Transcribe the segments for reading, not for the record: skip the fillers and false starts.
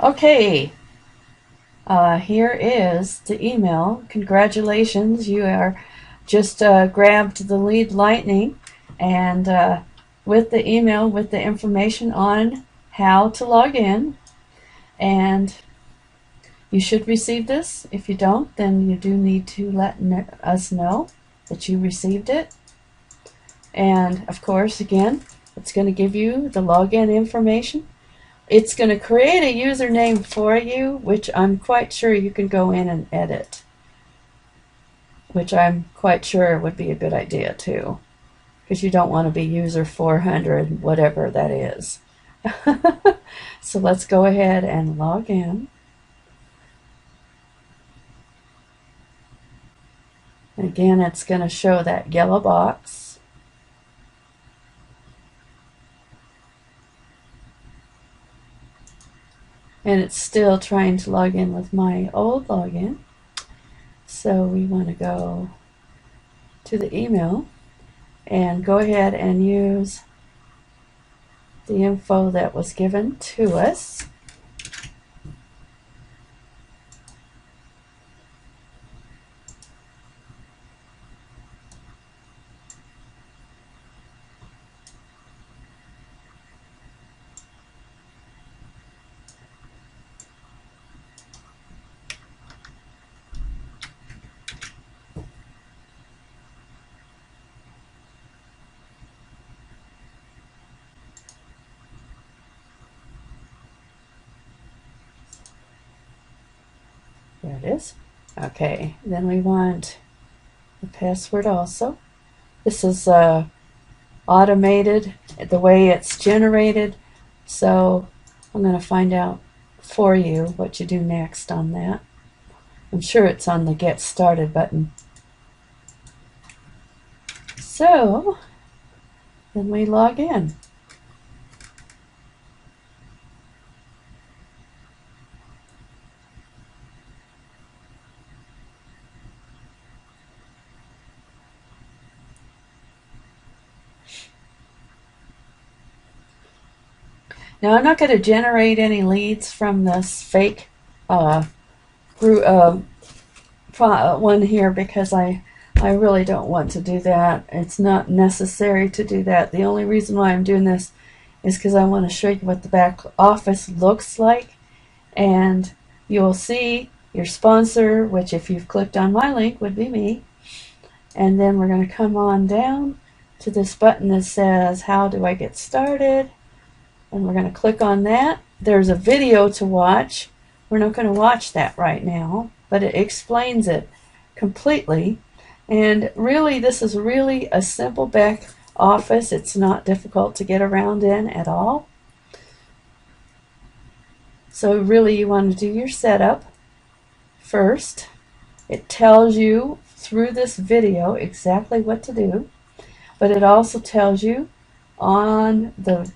Okay, here is the email. Congratulations, you are just grabbed the lead Lightning, and with the email with the information on how to log in, and you should receive this. If you don't, then you do need to let us know that you received it. And of course, again, it's going to give you the login information. It's going to create a username for you, which I'm quite sure you can go in and edit, which I'm quite sure would be a good idea too, because you don't want to be user 400, whatever that is. So let's go ahead and log in. And again, it's going to show that yellow box. And it's still trying to log in with my old login. So we want to go to the email and go ahead and use the info that was given to us. There it is. Okay, then we want the password also. This is automated, the way it's generated, so I'm going to find out for you what you do next on that. I'm sure it's on the Get Started button. So then we log in. Now I'm not going to generate any leads from this fake group, one here, because I really don't want to do that. It's not necessary to do that. The only reason why I'm doing this is because I want to show you what the back office looks like, and you'll see your sponsor, which if you've clicked on my link would be me. And then we're going to come on down to this button that says how do I get started, and we're going to click on that. There's a video to watch. We're not going to watch that right now, but it explains it completely. And really, this is really a simple back office. It's not difficult to get around in at all. So really, you want to do your setup first. It tells you through this video exactly what to do, but it also tells you on the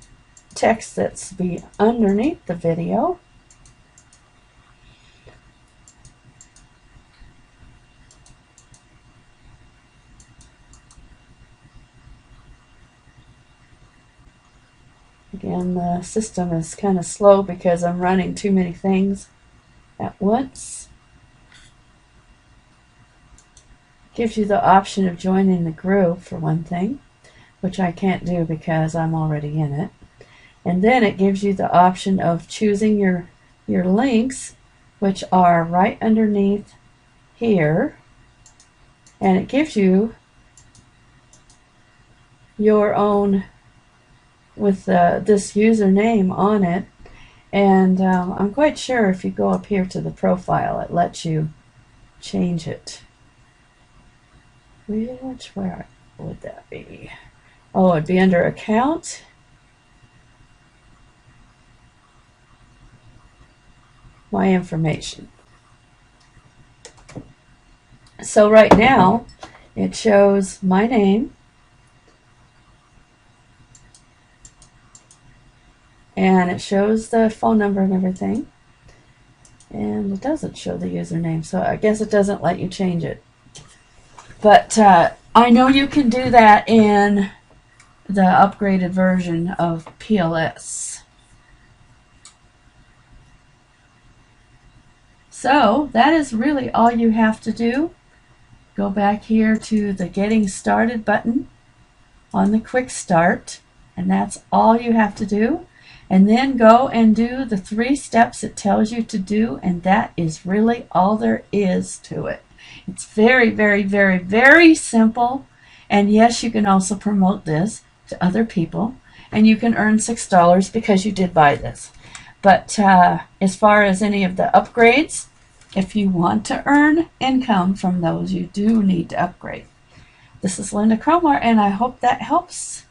text that's be underneath the video. Again, the system is kind of slow because I'm running too many things at once. Gives you the option of joining the group for one thing, which I can't do because I'm already in it. And then it gives you the option of choosing your links, which are right underneath here. And it gives you your own with this username on it. And I'm quite sure if you go up here to the profile, it lets you change it. Where would that be? Oh, it'd be under account. My information. So right now it shows my name, and it shows the phone number and everything, and it doesn't show the username, so I guess it doesn't let you change it. But I know you can do that in the upgraded version of PLS. So that is really all you have to do. Go back here to the Getting Started button on the Quick Start, and that's all you have to do. And then go and do the 3 steps it tells you to do, and that is really all there is to it. It's very, very, very, very simple. And yes, you can also promote this to other people, and you can earn $6 because you did buy this. But as far as any of the upgrades, if you want to earn income from those, you do need to upgrade. This is Lynda Cromar, and I hope that helps.